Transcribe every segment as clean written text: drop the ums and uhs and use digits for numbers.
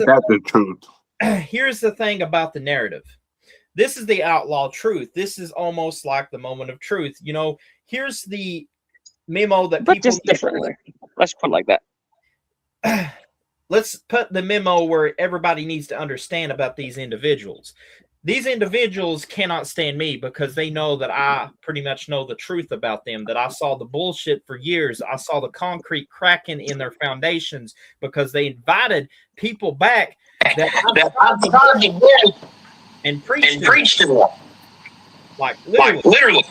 That's the truth. here's the thing about the narrative. This is the outlaw truth. This is almost like the moment of truth. You know, here's the memo that But people just differently. Let's put it like that. Let's put the memo where everybody needs to understand about these individuals. These individuals cannot stand me because they know that I pretty much know the truth about them, that I saw the bullshit for years. I saw the concrete cracking in their foundations because they invited people back that I started and preached to them. Like literally.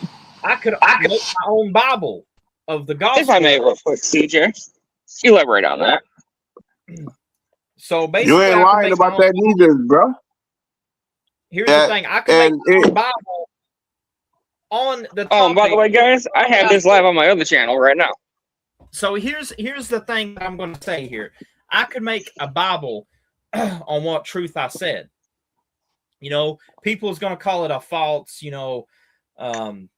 I could make my own Bible of the gospel. If I may real quick, CJ, elaborate on that. So basically, You ain't lying about that either, bro. Here's the thing: I can make my own Bible on the topic. Oh, by the way, guys, I have this live on my other channel right now. So here's the thing that I'm going to say here: I could make a Bible on what truth I said. You know, people's going to call it a false. That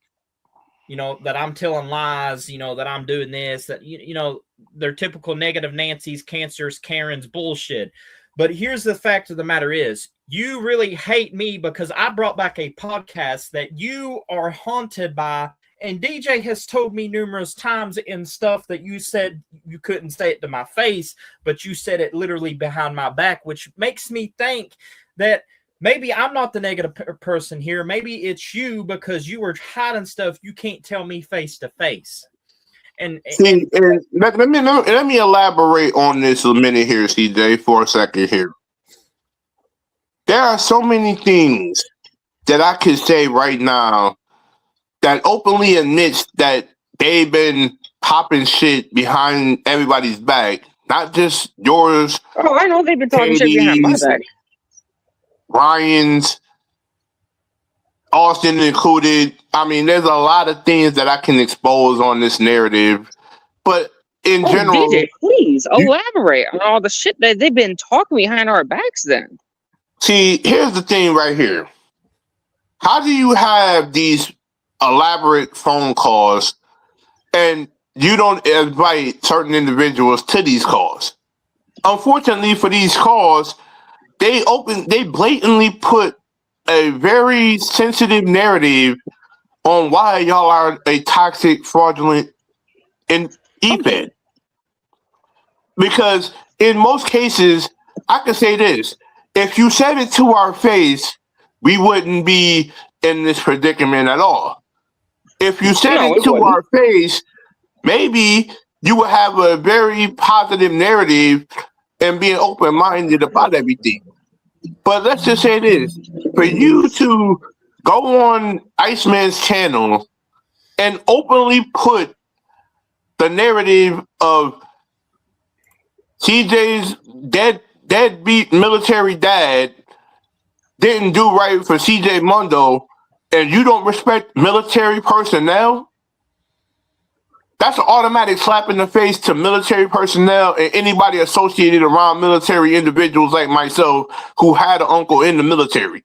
I'm telling lies. You know, that I'm doing this. That you know. They're typical negative Nancy's, Cancers, Karen's bullshit. But here's the fact of the matter is, you really hate me because I brought back a podcast that you are haunted by. And DJ has told me numerous times in stuff that you said you couldn't say it to my face, but you said it literally behind my back, which makes me think that maybe I'm not the negative person here. Maybe it's you because you were hiding stuff you can't tell me face to face. And let me elaborate on this a minute here, CJ, for a second here. There are so many things that I could say right now that openly admits that they've been popping shit behind everybody's back, not just yours. Oh, I know they've been talking shit behind my back. Ryan's, Austin included. I mean, there's a lot of things that I can expose on this narrative, but in general, DJ, please elaborate on all the shit that they've been talking behind our backs. Then, see, here's the thing right here. How do you have these elaborate phone calls and you don't invite certain individuals to these calls? Unfortunately, for these calls, they blatantly put a very sensitive narrative on why y'all are a toxic, fraudulent, and ep1. Because in most cases, I can say this: if you said it to our face, we wouldn't be in this predicament at all. If you said it to our face, maybe you would have a very positive narrative and being open-minded about everything. But let's just say this: for you to go on Iceman's channel and openly put the narrative of CJ's deadbeat military dad didn't do right for CJ Mundo, and you don't respect military personnel, that's an automatic slap in the face to military personnel and anybody associated around military individuals like myself who had an uncle in the military.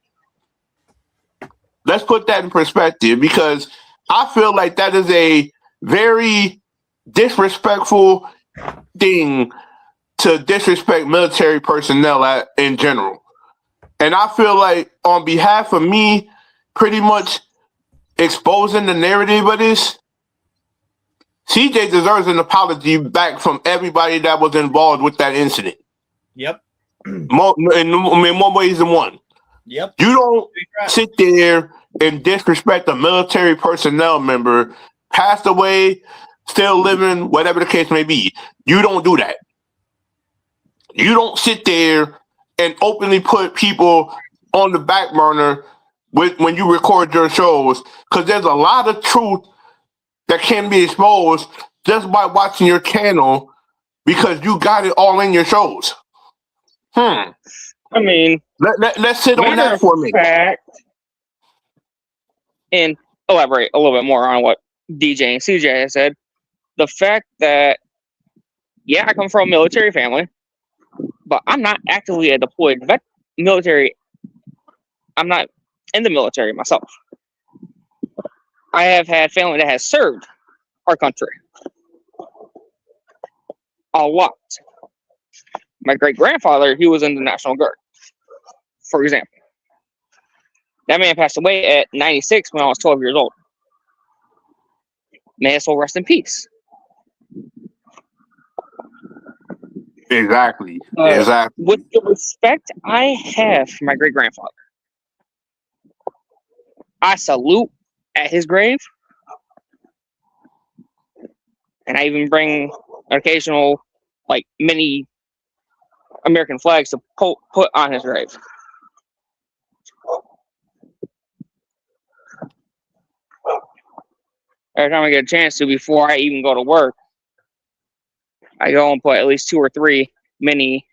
Let's put that in perspective, because I feel like that is a very disrespectful thing to disrespect military personnel in general. And I feel like on behalf of me pretty much exposing the narrative of this, CJ deserves an apology back from everybody that was involved with that incident. Yep. In more ways than one. Yep. You don't sit there and disrespect a military personnel member, passed away, still living, whatever the case may be. You don't do that. You don't sit there and openly put people on the back burner when you record your shows, because there's a lot of truth that can be exposed just by watching your channel, because you got it all in your shows. I mean, let's sit on that for a minute. And elaborate a little bit more on what DJ and CJ has said. The fact that, yeah, I come from a military family, but I'm not actively a deployed military. I'm not in the military myself. I have had family that has served our country a lot. My great-grandfather, he was in the National Guard, for example. That man passed away at 96 when I was 12 years old. May his soul rest in peace. Exactly. With the respect I have for my great-grandfather, I salute at his grave, and I even bring an occasional, like, mini American flags to put on his grave. Every time I get a chance to, before I even go to work, I go and put at least 2 or 3 mini.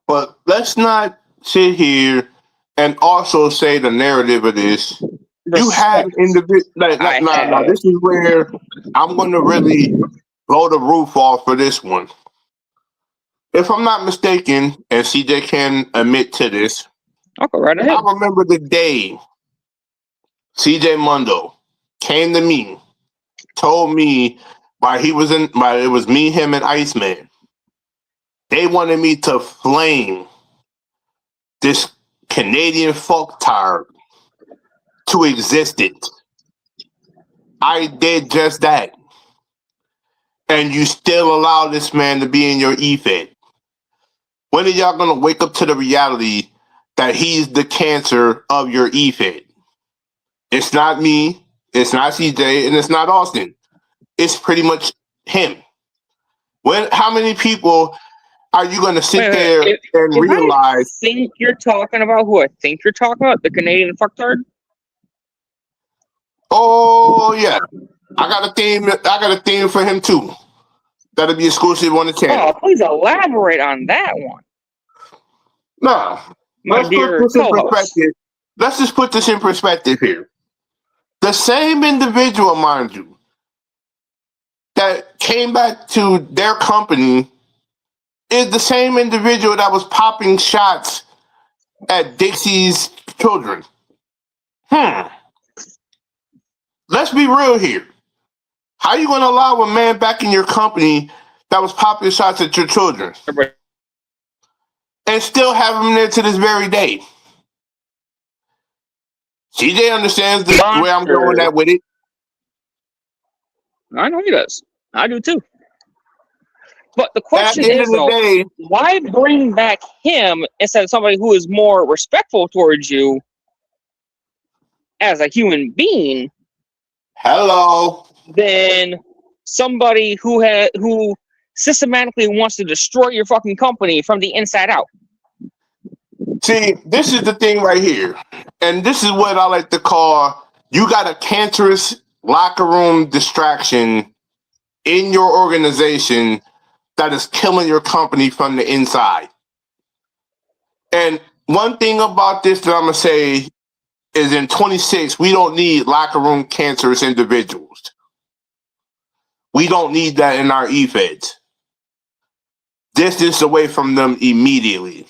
But let's not sit here and also say the narrative of this. You have individuals. No. This is where I'm going to really blow the roof off for this one. If I'm not mistaken, and CJ can admit to this, I'll go right ahead. I remember the day CJ Mundo came to me, told me it was me, him, and Iceman. They wanted me to flame this Canadian folktard to existence. I did just that. And you still allow this man to be in your EFED. When are y'all going to wake up to the reality that he's the cancer of your EFED? It's not me, it's not CJ, and it's not Austin. It's pretty much him. How many people are you going to sit there and realize? I think you're talking about who I think you're talking about, the Canadian fucktard? Oh yeah, I got a theme for him too. That'll be exclusive on the channel. Oh, please elaborate on that one. No, let's just put this in perspective here. The same individual, mind you, that came back to their company is the same individual that was popping shots at Dixie's children. Let's be real here. How are you going to allow a man back in your company that was popping shots at your children and still have him there to this very day? CJ understands where I'm going at with it. I know he does. I do too. But the question is, though, why bring back him instead of somebody who is more respectful towards you as a human being? Hello. Than somebody who systematically wants to destroy your fucking company from the inside out. See, this is the thing right here. And this is what I like to call, you got a cancerous locker room distraction in your organization that is killing your company from the inside. And one thing about this that I'm going to say is in 26, we don't need locker room cancerous individuals. We don't need that in our EFEDs. Distance away from them immediately.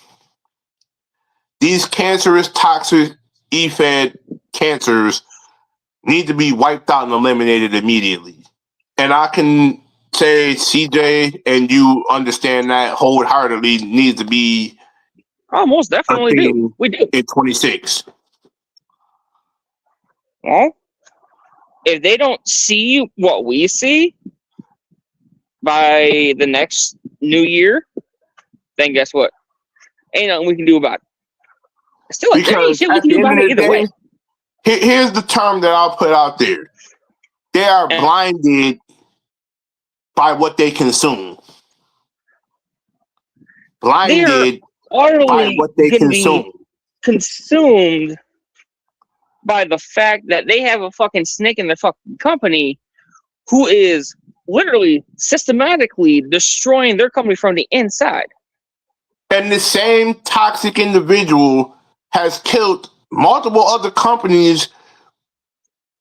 These cancerous, toxic EFED cancers need to be wiped out and eliminated immediately. And I can say CJ and you understand that wholeheartedly needs to be. Oh, most definitely do. We do. In 26. Well, if they don't see what we see by the next new year, then guess what? Ain't nothing we can do about it. Still, there ain't shit we can do about it either way. Here's the term that I'll put out there. They are blinded by what they consume. Blinded by what they consume. Consumed by the fact that they have a fucking snake in their fucking company who is literally systematically destroying their company from the inside. And the same toxic individual has killed multiple other companies.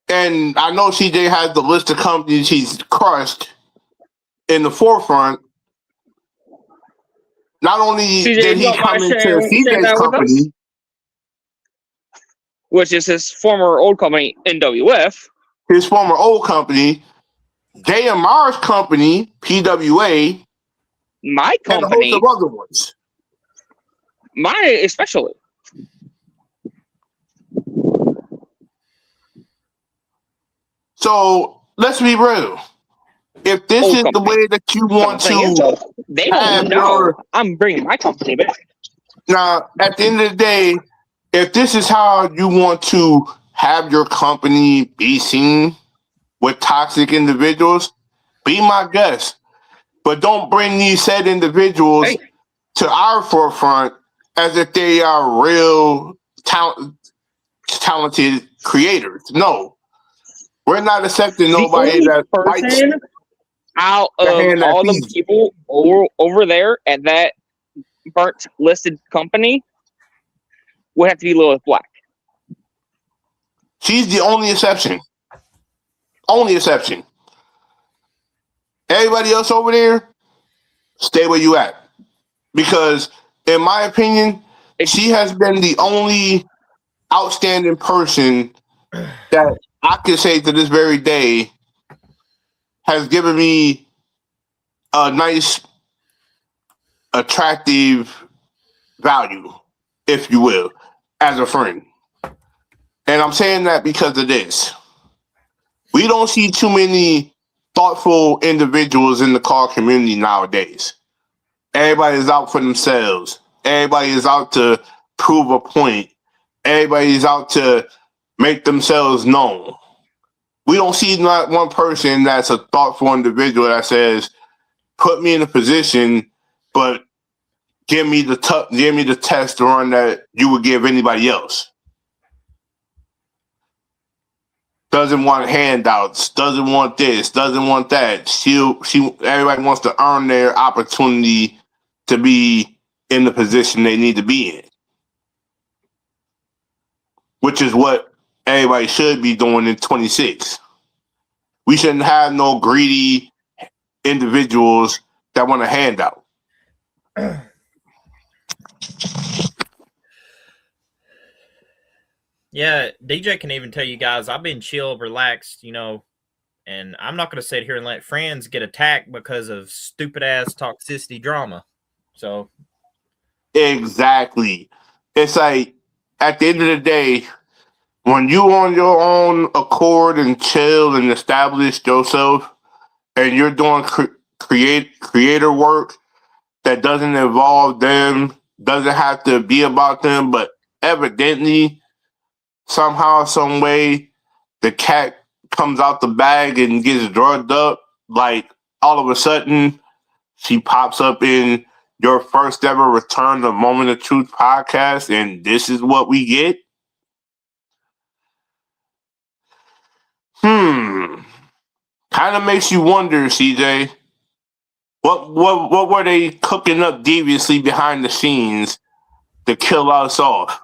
And I know CJ has the list of companies he's crushed in the forefront. Not only did he come into CJ's company, which is his former old company, NWF. His former old company. JMR's company, PWA, My and a host company, of other ones. mine especially. So let's be real. If this is the company. way that you want The thing is, to though, they have don't know your I'm bringing my company back. now, at the end of the day, if this is how you want to have your company be seen with toxic individuals, be my guest. But don't bring these said individuals Hey. to our forefront as if they are real talented creators. No, we're not accepting The nobody only that bites person out the of hand that all the feeds you. people over there at that burnt listed company would have to be Lilith Black. She's the only exception. Only exception. Everybody else over there, stay where you at. Because, in my opinion, she has been the only outstanding person that I could say to this very day has given me a nice, attractive value, if you will, as a friend. And I'm saying that because of this. We don't see too many thoughtful individuals in the car community nowadays. Everybody is out for themselves. Everybody is out to prove a point. Everybody is out to make themselves known. We don't see not one person that's a thoughtful individual that says, put me in a position, but give me the test to run that you would give anybody else. Doesn't want handouts, doesn't want this, doesn't want that. Everybody wants to earn their opportunity to be in the position they need to be in, which is what everybody should be doing in 26. We shouldn't have no greedy individuals that want a handout. Yeah, DJ can even tell you guys, I've been chill, relaxed, and I'm not going to sit here and let friends get attacked because of stupid ass toxicity drama. So, exactly. It's like, at the end of the day, when you on your own accord and chill and establish yourself, and you're doing creator work that doesn't involve them, doesn't have to be about them, but evidently, somehow, some way, the cat comes out the bag and gets drugged up. Like, all of a sudden, she pops up in your first ever Return to Moment of Truth podcast, and this is what we get. Kind of makes you wonder, CJ. What were they cooking up deviously behind the scenes to kill us off?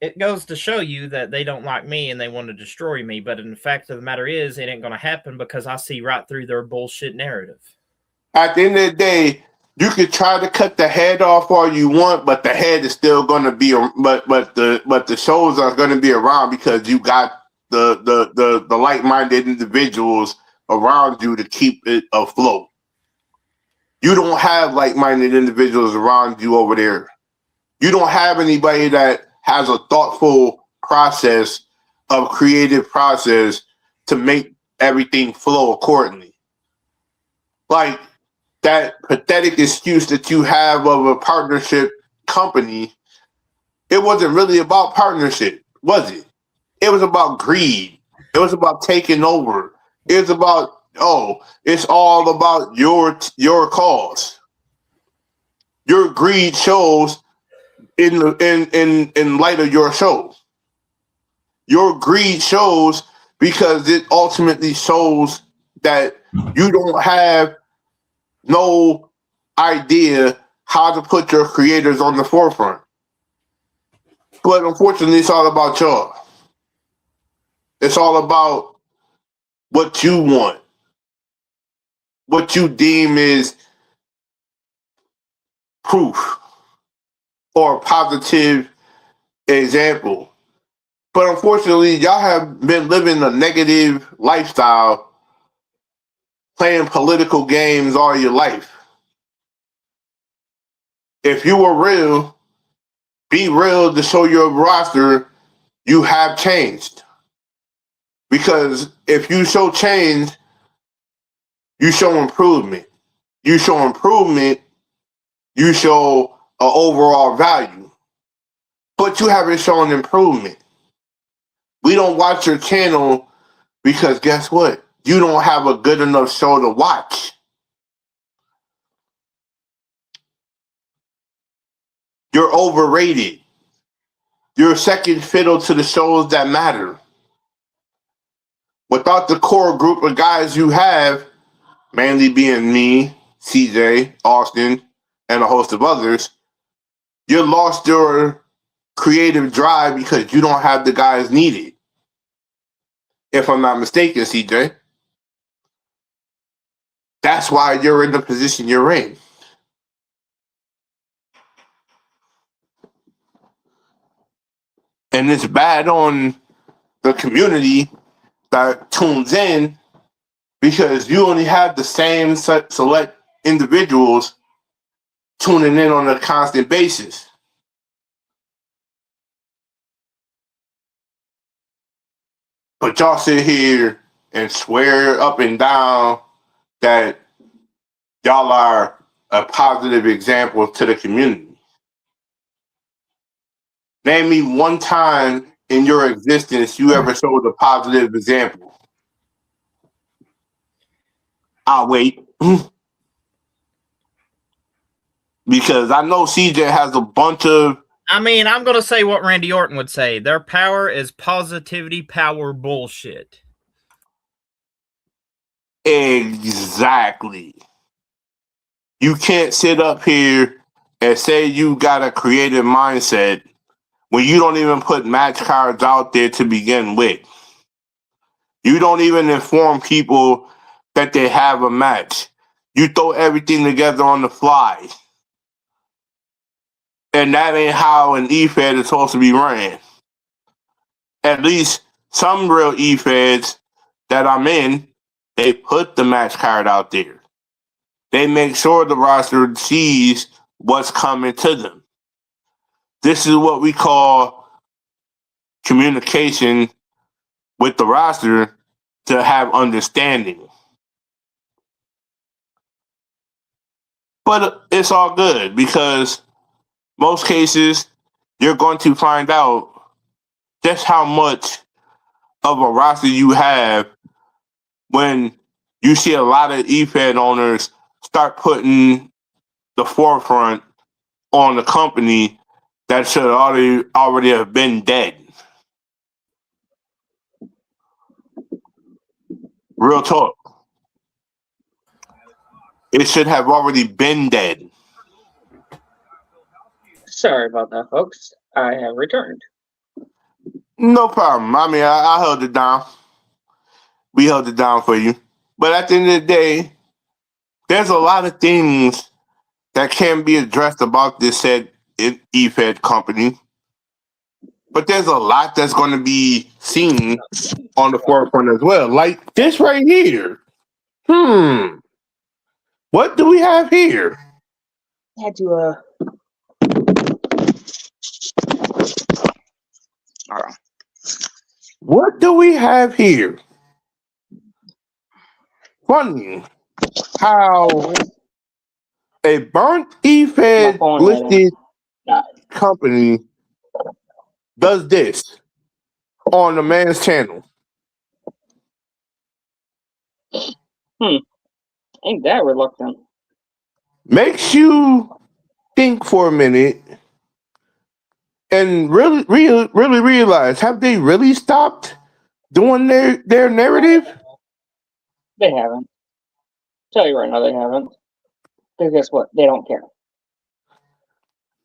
it goes to show you that they don't like me and they want to destroy me. But in the fact of the matter is, it ain't going to happen because I see right through their bullshit narrative. At the end of the day, you could try to cut the head off all you want, but the head is still going to be. But the shows are going to be around because you got the like-minded individuals around you to keep it afloat. You don't have like-minded individuals around you over there. You don't have anybody that has a thoughtful process of creative process to make everything flow accordingly. Like that pathetic excuse that you have of a partnership company, it wasn't really about partnership, was it? It was about greed. It was about taking over. It was about, it's all about your cause. Your greed shows in light of your show. Your greed shows because it ultimately shows that you don't have no idea how to put your creators on the forefront. But unfortunately, it's all about y'all. It's all about what you want, what you deem is proof or a positive example. But unfortunately, y'all have been living a negative lifestyle, playing political games all your life. If you were real, be real to show your roster you have changed. Because if you show change, you show improvement. You show improvement, you show an overall value. But you haven't shown improvement. We don't watch your channel because guess what? You don't have a good enough show to watch. You're overrated. You're second fiddle to the shows that matter. Without the core group of guys you have, mainly being me, CJ, Austin, and a host of others, you lost your creative drive because you don't have the guys needed. If I'm not mistaken, CJ. That's why you're in the position you're in. And it's bad on the community that tunes in because you only have the same select individuals tuning in on a constant basis. But y'all sit here and swear up and down that y'all are a positive example to the community. Name me one time in your existence you ever showed a positive example. I'll wait. Because I know CJ has a bunch of... I mean, I'm going to say what Randy Orton would say. Their power is positivity power bullshit. Exactly. You can't sit up here and say you got a creative mindset when you don't even put match cards out there to begin with. You don't even inform people that they have a match. You throw everything together on the fly. And that ain't how an E-Fed is supposed to be ran. At least some real E-Feds that I'm in, they put the match card out there. They make sure the roster sees what's coming to them. This is what we call communication with the roster to have understanding. But it's all good because most cases you're going to find out just how much of a roster you have when you see a lot of E-Fed owners start putting the forefront on the company that should already have been dead. Real talk. It should have already been dead. Sorry about that, folks. I have returned. No problem. I mean, I held it down. We held it down for you. But at the end of the day, there's a lot of things that can be addressed about this said E-Fed company. But there's a lot that's going to be seen on the forefront as well. Like this right here. What do we have here? I had to, What do we have here? Funny how a burnt E-Fed listed company does this on the man's channel. Ain't that reluctant? Makes you think for a minute and really realize, have they really stopped doing their narrative? They haven't. Tell you right now, they haven't. Because guess what? They don't care.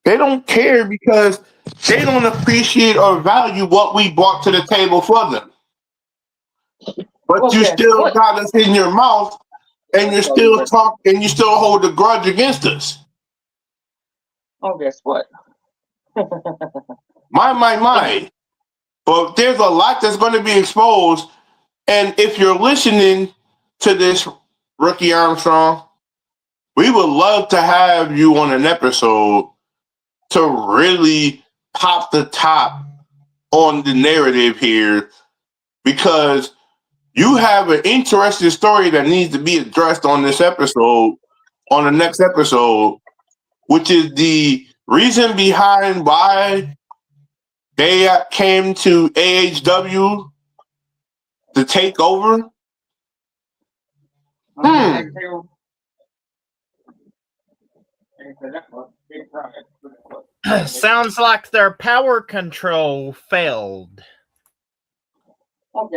They don't care because they don't appreciate or value what we brought to the table for them. But you still got us in your mouth, and you still talk, and you still hold a grudge against us. Oh, guess what? My. But there's a lot that's going to be exposed. And if you're listening to this, Rookie Armstrong, we would love to have you on an episode to really pop the top on the narrative here, because you have an interesting story that needs to be addressed on this episode, on the next episode, which is the reason behind why they came to AHW to take over. Sounds like their power control failed.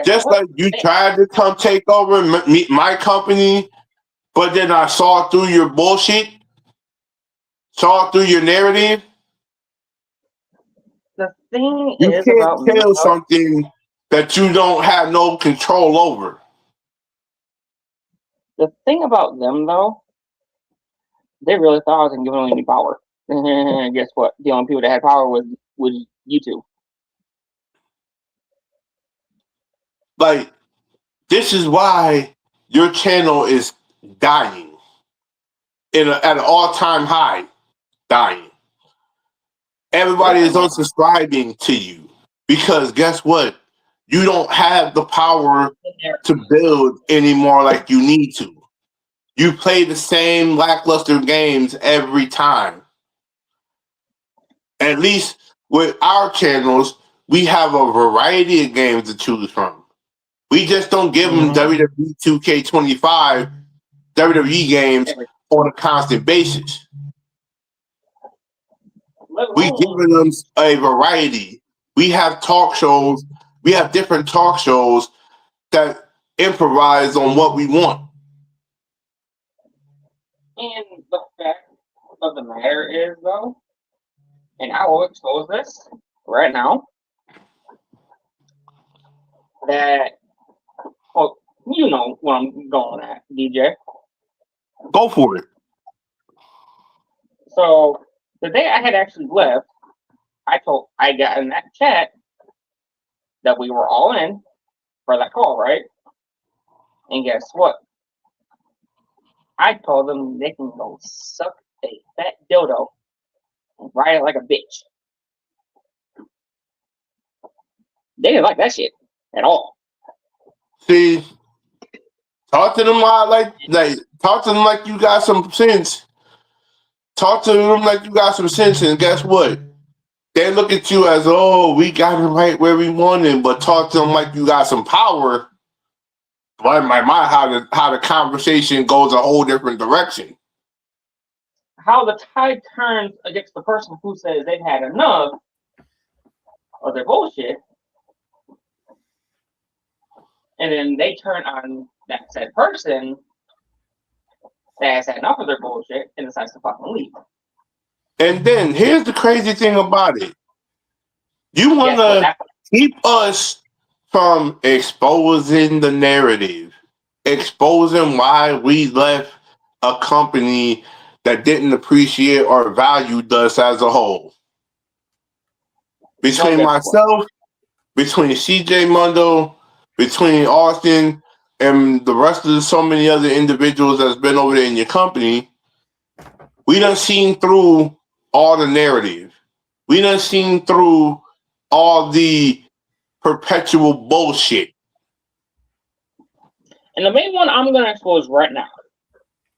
Just like you tried to come take over my company, but then I saw through your bullshit, saw through your narrative. The thing you is can't about tell something that you don't have no control over. The thing about them, though, they really thought I was going to give them any power. And guess what? The only people that had power was you two. Like, this is why your channel is dying at an all-time high, dying. Everybody is unsubscribing to you because guess what? You don't have the power to build anymore like you need to. You play the same lackluster games every time. At least with our channels, we have a variety of games to choose from. We just don't give them WWE 2K25 WWE games on a constant basis. We giving them a variety. We have talk shows. We have different talk shows that improvise on what we want. And the fact of the matter is, though, and I will expose this right now, that, well, you know what I'm going at, DJ. Go for it. So the day I had actually left, I got in that chat that we were all in for that call, right? And guess what? I told them they can go suck a fat dildo and ride it like a bitch. They didn't like that shit at all. See, talk to them like talk to them like you got some sense. Talk to them like you got some sense, and guess what? They look at you as, oh, we got it right where we wanted, but talk to them like you got some power. But how the conversation goes a whole different direction. How the tide turns against the person who says they've had enough of their bullshit, and then they turn on that said person that has had enough of their bullshit and decides to fucking leave. And then here's the crazy thing about it. You want to keep us from exposing the narrative, exposing why we left a company that didn't appreciate or valued us as a whole. Between myself, between CJ Mundo, between Austin, and the rest of so many other individuals that's been over there in your company, we done seen through all the narrative. We done seen through all the perpetual bullshit. And the main one I'm going to expose right now,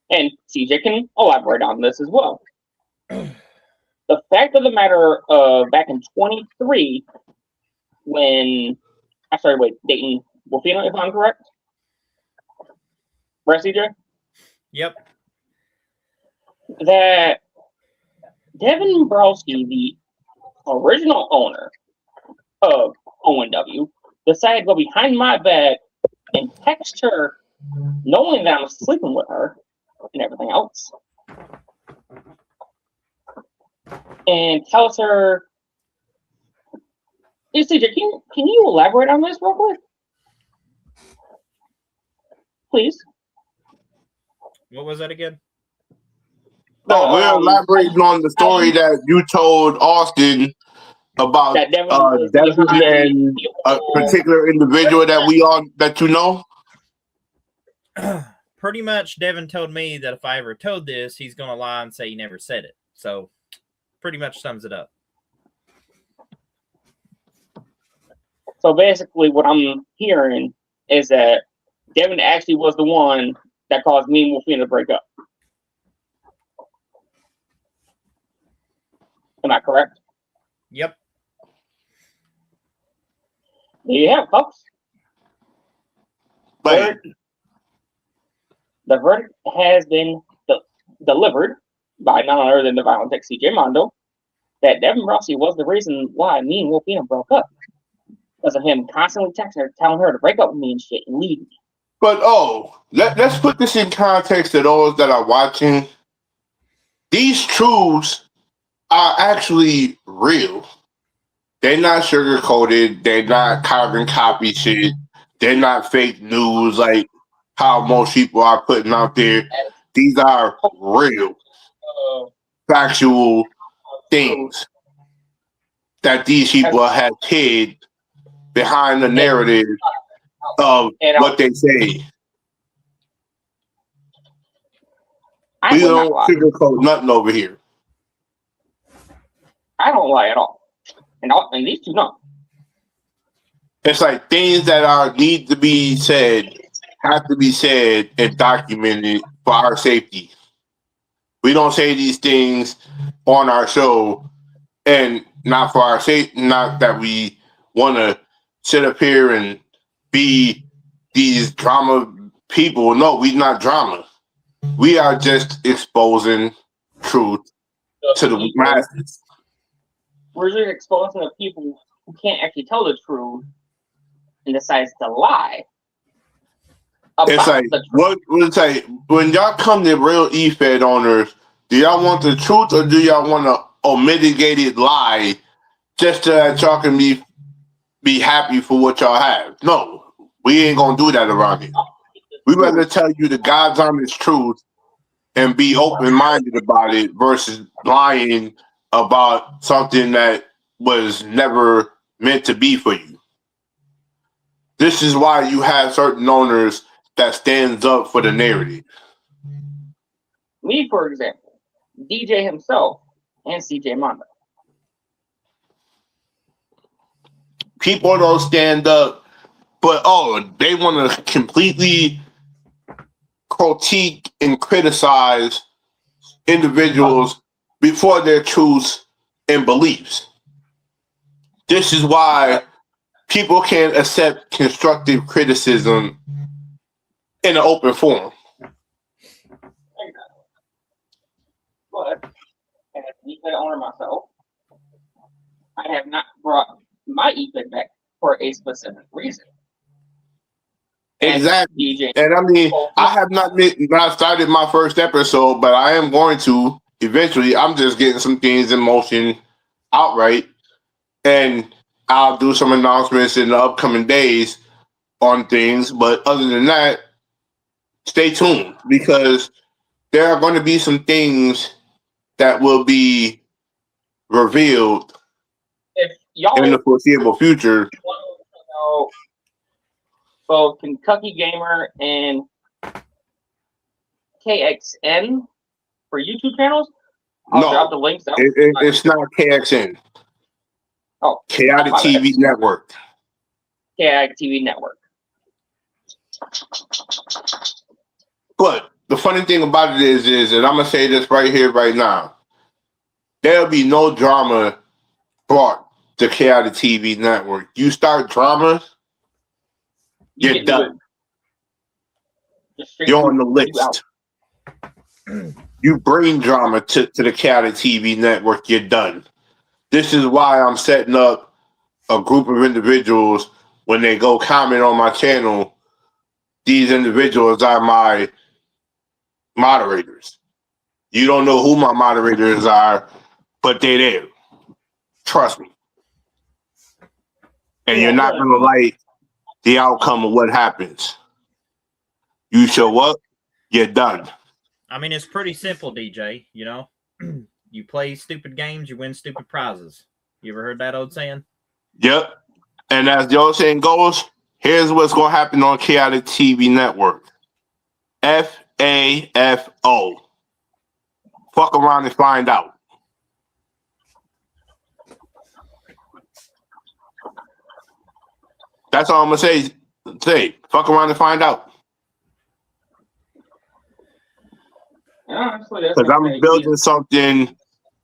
and CJ can elaborate on this as well. The fact of the matter, back in 23, when I started dating Wolfina, if I'm correct. Right, CJ? Yep. That Devin Browski, the original owner of ONW, decided to go behind my back and text her, knowing that I'm sleeping with her and everything else, and tells her, hey, CJ, can you elaborate on this real quick? Please. What was that again? No, we're elaborating on the story that you told Austin about That Devin was Devin and a particular individual that you know? Pretty much, Devin told me that if I ever told this, he's going to lie and say he never said it. So, pretty much sums it up. So basically, what I'm hearing is that Devin actually was the one that caused me and Wolfina to break up. Am I correct? Yep. There you have it, folks. But The verdict has been delivered by none other than the violent tech CJ Mondo that Devin Rossi was the reason why me and Wolfina broke up. Because of him constantly texting her, telling her to break up with me and shit and leave me. But let's put this in context to those that are watching. These truths are actually real. They're not sugar-coated. They're not carbon copy shit. They're not fake news like how most people are putting out there. These are real, factual things that these people have hid behind the narrative of what they say. We don't sugarcoat nothing over here. I don't lie at all. And these two don't. It's like things that need to be said have to be said and documented for our safety. We don't say these things on our show and not for our safety, not that we want to sit up here and be these drama people. No, we're not drama. We are just exposing truth to the masses. We're just exposing the people who can't actually tell the truth and decides to lie. It's like it's like when y'all come to real eFed owners, do y'all want the truth or do y'all want a mitigated lie just so that y'all can be happy for what y'all have? No, we ain't gonna do that around here. We rather tell you the God's honest truth and be open-minded about it versus lying about something that was never meant to be for you. This is why you have certain owners that stands up for the narrative. Me, for example, DJ himself, and CJ Mondo. People don't stand up, but they want to completely critique and criticize individuals before their truths and beliefs. This is why people can't accept constructive criticism in an open forum. But as an eFed owner myself, I have not brought my eFed back for a specific reason. Exactly. DJ, and I mean, I have not started my first episode, but I am going to eventually. I'm just getting some things in motion outright, and I'll do some announcements in the upcoming days on things. But other than that, stay tuned because there are going to be some things that will be revealed if y'all in the foreseeable future. Both Kentucky Gamer and KXN for YouTube channels. I'll drop the links out. It's not KXN. Oh, Chaotic TV Network. Chaotic TV Network. But the funny thing about it is that I'm gonna say this right here, right now. There'll be no drama brought to Chaotic TV Network. You start drama, you're done. You're on the list. You bring drama to the Chaotic TV Network, you're done. This is why I'm setting up a group of individuals. When they go comment on my channel, these individuals are my moderators. You don't know who my moderators are, but they're there. Trust me. And you're not going to like the outcome of what happens. You show up, you're done. I mean, it's pretty simple, DJ. You know, you play stupid games, you win stupid prizes. You ever heard that old saying? Yep. And as the old saying goes, here's what's going to happen on Chaotic TV Network. FAFO. Fuck around and find out. That's all I'm going to say. Fuck around and find out. Because I'm building something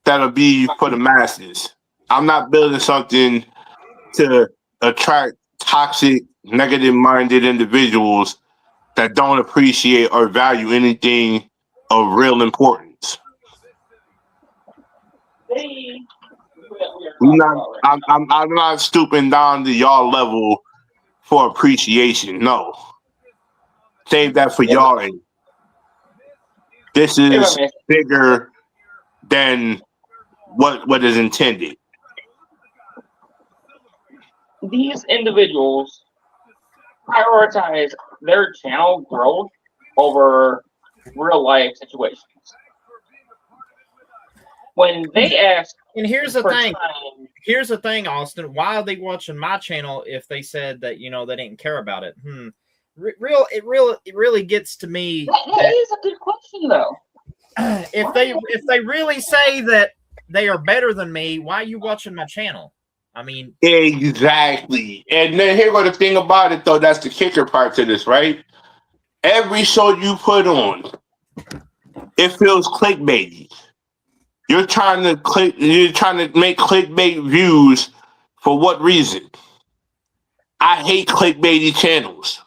that'll be for the masses. I'm not building something to attract toxic, negative-minded individuals that don't appreciate or value anything of real importance. I'm not stooping down to y'all level for appreciation. No. Save that for y'all. This is bigger than what is intended. These individuals prioritize their channel growth over real life situations. When they ask, and here's the thing. Here's the thing, Austin. Why are they watching my channel if they said that they didn't care about it? It really gets to me. That is a good question, though. If they really say that they are better than me, why are you watching my channel? I mean, exactly. And then here go the thing about it, though. That's the kicker part to this, right? Every show you put on, it feels clickbaity. You're trying to make clickbait views for what reason? I hate clickbaity channels.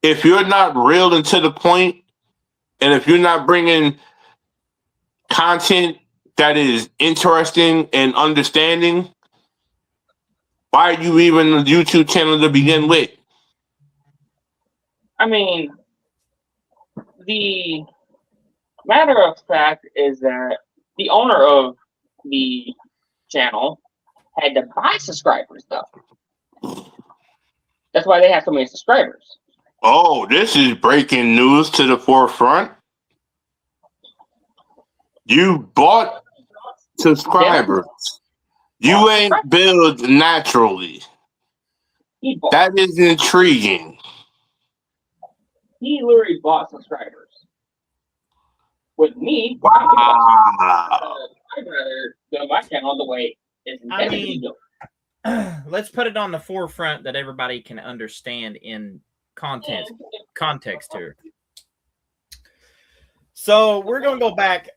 If you're not real and to the point, and if you're not bringing content that is interesting and understanding, why are you even a YouTube channel to begin with? I mean, the matter of fact is that the owner of the channel had to buy subscribers, though. That's why they have so many subscribers. Oh, this is breaking news to the forefront. You bought subscribers. Yeah. You ain't built naturally. That is intriguing. He literally bought subscribers. With me, wow. I'd rather go my channel the way it's intended to go. Let's put it on the forefront that everybody can understand in context here. So we're going to go back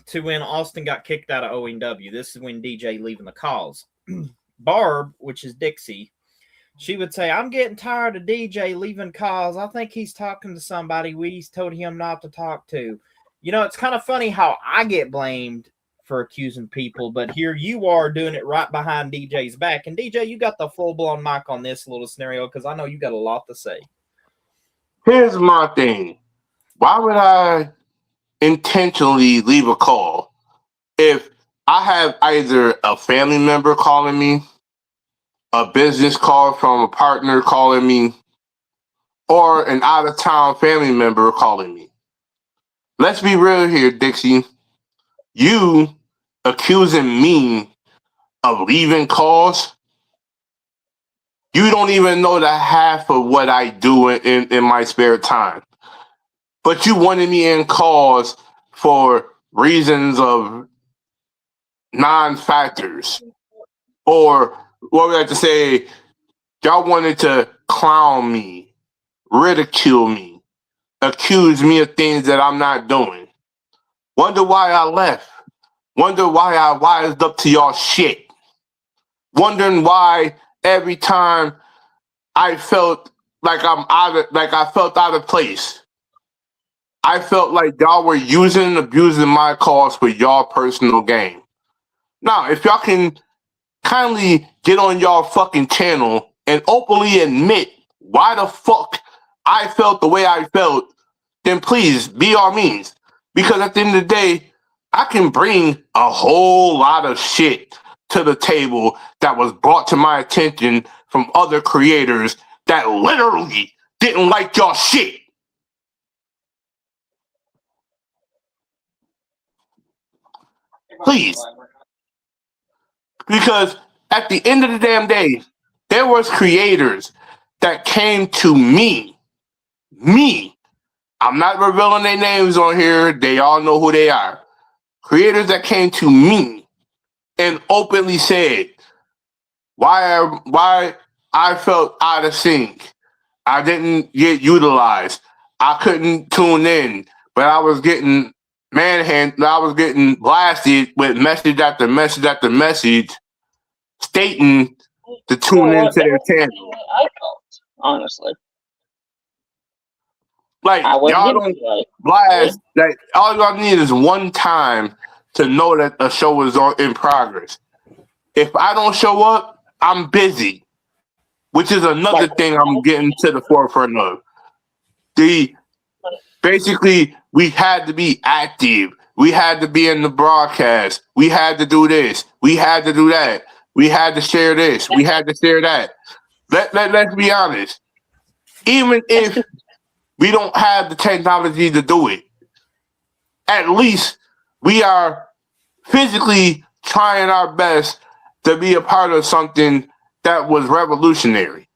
to when Austin got kicked out of ONW. This is when DJ leaving the cause. Barb, which is Dixie, she would say, I'm getting tired of DJ leaving cause. I think he's talking to somebody Wheaties told him not to talk to. It's kind of funny how I get blamed for accusing people, but here you are doing it right behind DJ's back. And DJ, you got the full-blown mic on this little scenario because I know you got a lot to say. Here's my thing. Why would I intentionally leave a call if I have either a family member calling me, a business call from a partner calling me, or an out-of-town family member calling me? Let's be real here, Dixie. You accusing me of leaving calls, you don't even know the half of what I do in my spare time. But you wanted me in calls for reasons of non-factors. Or what we like to say, y'all wanted to clown me, ridicule me, accuse me of things that I'm not doing. Wonder why I left. Wonder why I wised up to y'all shit. Wondering why every time I felt like I felt out of place. I felt like y'all were using and abusing my cause for y'all personal gain. Now, if y'all can kindly get on y'all fucking channel and openly admit why the fuck I felt the way I felt, then please, be all means. Because at the end of the day, I can bring a whole lot of shit to the table that was brought to my attention from other creators that literally didn't like y'all shit. Please. Because at the end of the damn day, there was creators that came to me. I'm not revealing their names on here. They all know who they are. Creators that came to me and openly said why I felt out of sync. I didn't get utilized. I couldn't tune in, but I was getting I was getting blasted with message after message after message stating to tune into their channel. I felt, honestly. Like, y'all don't blast. Like, all y'all need is one time to know that a show is in progress. If I don't show up, I'm busy, which is another thing I'm getting to the forefront of. Basically, we had to be active. We had to be in the broadcast. We had to do this. We had to do that. We had to share this. We had to share that. Let's be honest. Even if we don't have the technology to do it, at least we are physically trying our best to be a part of something that was revolutionary.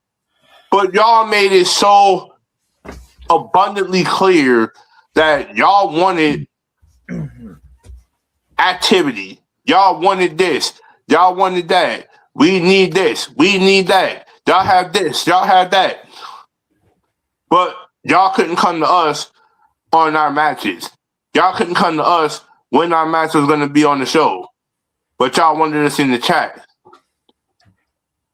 But y'all made it so abundantly clear that y'all wanted activity. Y'all wanted this. Y'all wanted that. We need this. We need that. Y'all have this. Y'all have that. But y'all couldn't come to us on our matches. Y'all couldn't come to us when our match was going to be on the show. But y'all wanted us in the chat.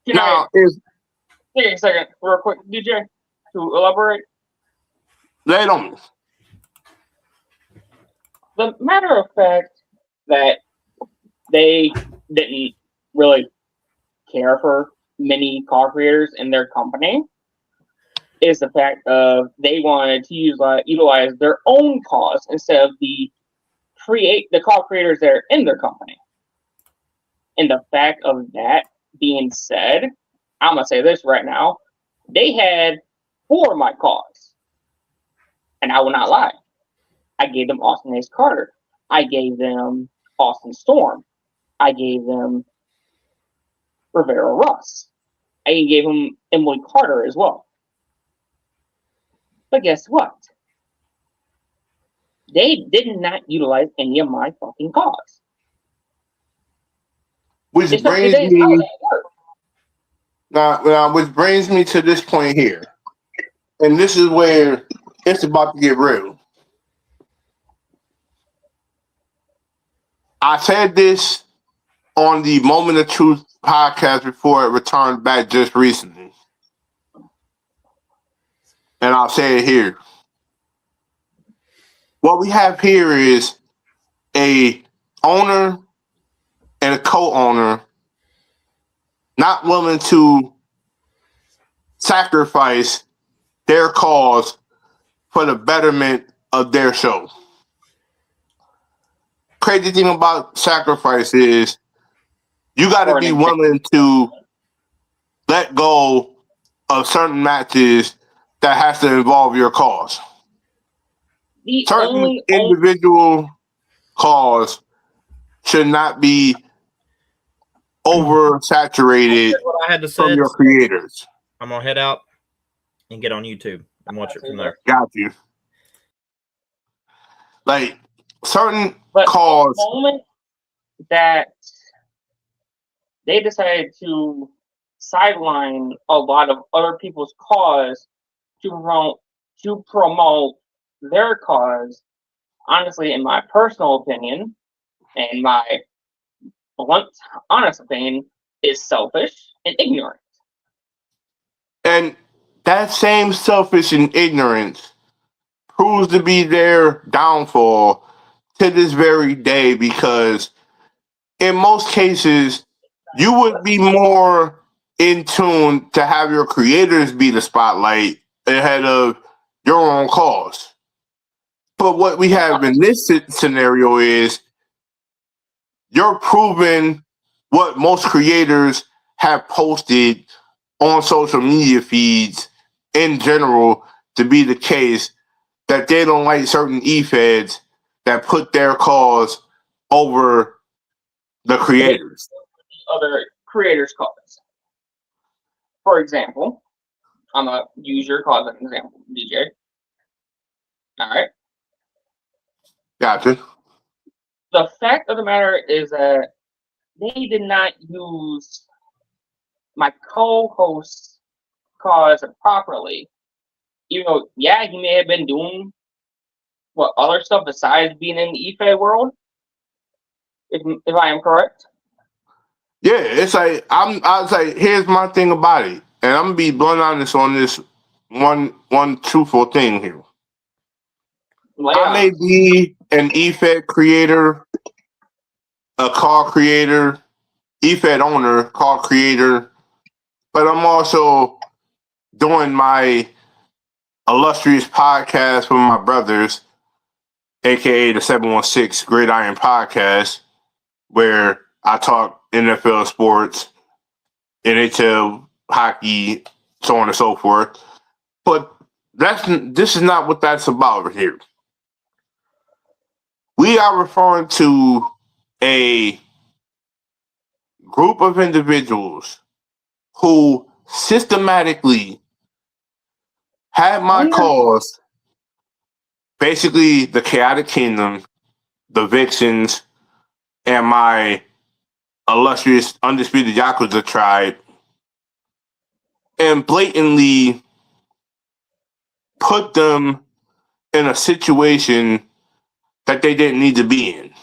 Take a second, real quick, DJ, to elaborate. Lay it on me. The matter of fact that they didn't really care for many car creators in their company is the fact of they wanted to utilize their own cause instead of the car creators that are in their company. And the fact of that being said, I'm gonna say this right now: they had 4 of my cause, and I will not lie. I gave them Austin Ace Carter. I gave them Austin Storm. I gave them Rivera Russ. I even gave them Emily Carter as well. But guess what? They did not utilize any of my fucking cause. Which brings me to this point here. And this is where it's about to get real. I said this on the Moment of Truth podcast before it returned back just recently. And I'll say it here. What we have here is a owner and a co-owner not willing to sacrifice their cause for the betterment of their show. Crazy thing about sacrifice is you got to be willing to let go of certain matches that has to involve your cause. Certain individual cause should not be oversaturated from your creators. I'm gonna head out and get on YouTube and watch it from there. Got you. Like certain cause. The moment that they decided to sideline a lot of other people's cause to promote their cause, honestly, in my personal opinion, and my blunt, honest opinion, is selfish and ignorant. And that same selfish and ignorance proves to be their downfall to this very day, because in most cases, you would be more in tune to have your creators be the spotlight ahead of your own cause. But what we have in this scenario is you're proving what most creators have posted on social media feeds in general to be the case, that they don't like certain e-feds that put their cause over the creators. other creators' cause. For example, I'm going to use your cause as an example, DJ. All right. Gotcha. The fact of the matter is that they did not use my co-host's cause properly. Even though, yeah, he may have been doing what other stuff besides being in the eFed world, if I am correct. Yeah, it's like I was like, here's my thing about it, and I'm gonna be blunt honest on this one truthful thing here. I may be an eFed creator, a call creator, eFed owner, call creator, but I'm also doing my illustrious podcast with my brothers, aka the 716 Gridiron Podcast, where I talk NFL sports, NHL, hockey, so on and so forth. But this is not what that's about here. We are referring to a group of individuals who systematically had my cause, basically the Chaotic Kingdom, the Vixens, and my illustrious undisputed Yakuza tribe, and blatantly put them in a situation that they didn't need to be in.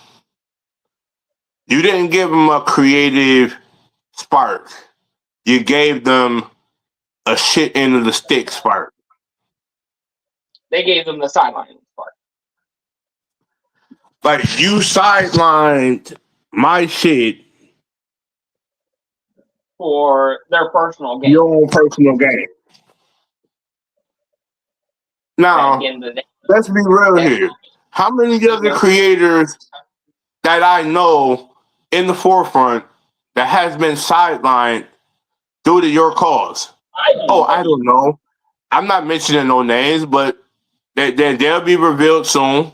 You didn't give them a creative spark. You gave them a shit end of the stick spark. They gave them the sideline spark. Like, you sidelined my shit for their personal gain. Your own personal gain. Now, let's be real here. How many other creators that I know in the forefront that has been sidelined due to your cause? I don't know. I'm not mentioning no names, but they'll be revealed soon.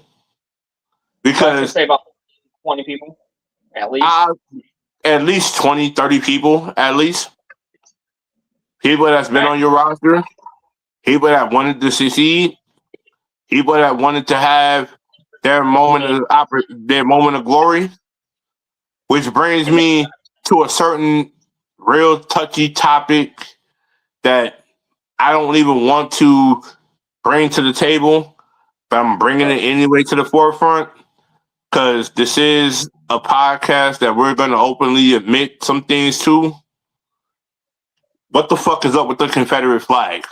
Because say about 20 people, at least. At least 20, 30 people, at least. People that's been on your roster. People that wanted to succeed. People that wanted to have their moment of glory. Which brings me to a certain real touchy topic that I don't even want to bring to the table, but I'm bringing it anyway to the forefront because this is a podcast that we're going to openly admit some things to. What the fuck is up with the Confederate flag?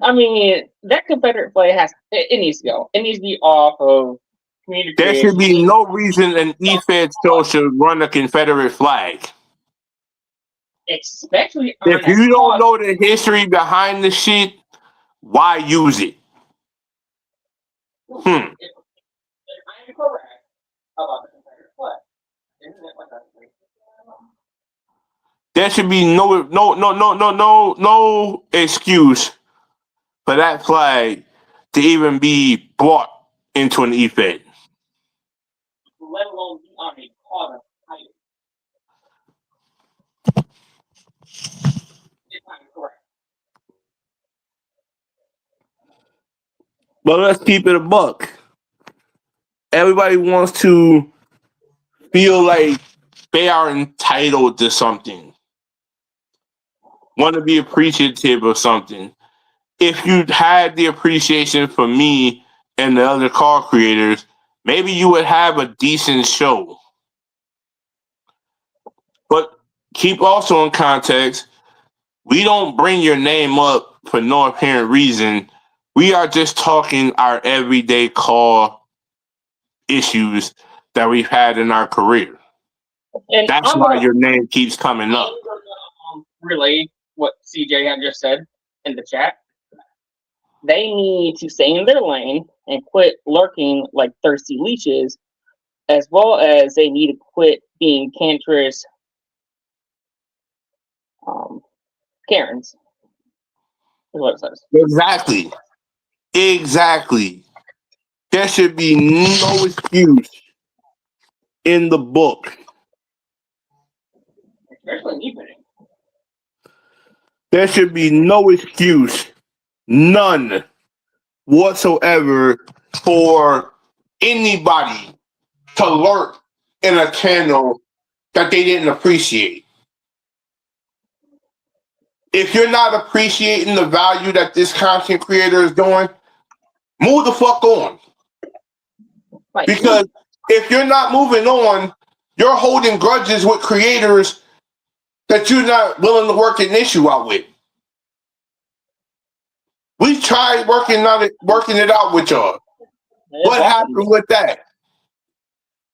I mean, that Confederate flag it needs to go. It needs to be off of community. There should be no reason an eFed show should run a Confederate flag. Especially if you don't know the history behind the shit, why use it? If I'm correct about the Confederate flag, isn't it like a there should be no excuse for that flag to even be brought into an eFed. Let alone be on a cause title. If I'm correct. But let's keep it a buck. Everybody wants to feel like they are entitled to something. Want to be appreciative of something. If you had the appreciation for me and the other call creators, maybe you would have a decent show. But keep also in context, we don't bring your name up for no apparent reason. We are just talking our everyday call issues that we've had in our career. And that's why your name keeps coming up. Relay what CJ had just said in the chat. They need to stay in their lane and quit lurking like thirsty leeches, as well as they need to quit being cancerous Karens. Is what it says. Exactly. There should be no excuse in the book. Especially in evening. There should be no excuse, none whatsoever, for anybody to lurk in a channel that they didn't appreciate. If you're not appreciating the value that this content creator is doing, move the fuck on. Like, Because if you're not moving on, you're holding grudges with creators that you're not willing to work an issue out with. We tried working it out with y'all. What happened with that?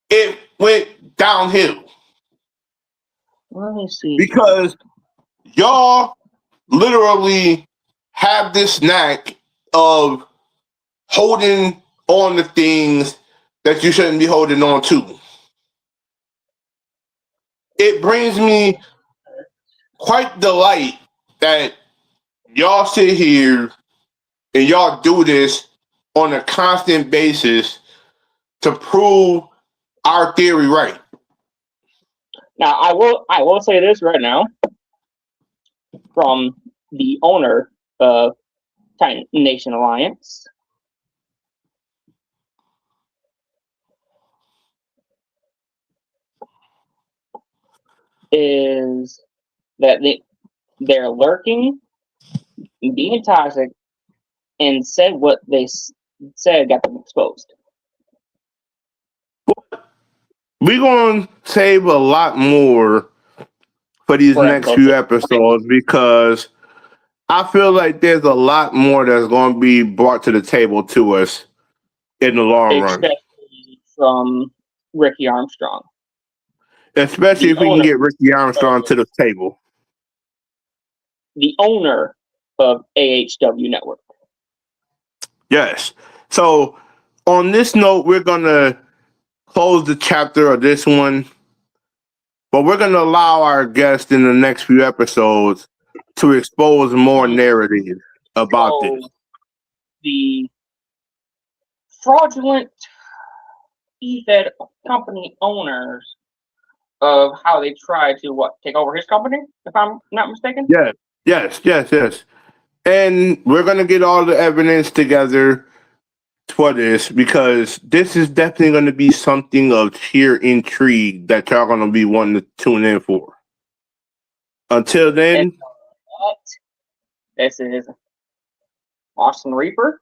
It went downhill. Let me see. Because y'all literally have this knack of holding on to things that you shouldn't be holding on to. It brings me quite delight that y'all sit here and y'all do this on a constant basis to prove our theory right. Now, I will say this right now, from the owner of Titan Nation Alliance. Is that they're lurking, being toxic, and said what they said got them exposed. We're going to save a lot more for these next few episodes because I feel like there's a lot more that's going to be brought to the table to us in the long run. Especially from Ricky Armstrong. Especially if we can get Ricky Armstrong to the table. The owner of AHW Network. Yes. So on this note, we're going to close the chapter of this one, but we're going to allow our guests in the next few episodes to expose more narrative about this. The fraudulent eFed company owners of how they try to take over his company, if I'm not mistaken? Yes. And we're going to get all the evidence together for this because this is definitely going to be something of sheer intrigue that y'all going to be wanting to tune in for. Until then, this is Austin Reaper.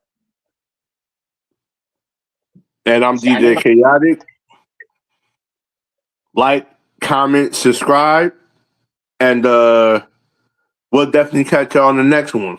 And I'm DJ Chaotic. Like, comment, subscribe, and we'll definitely catch y'all on the next one.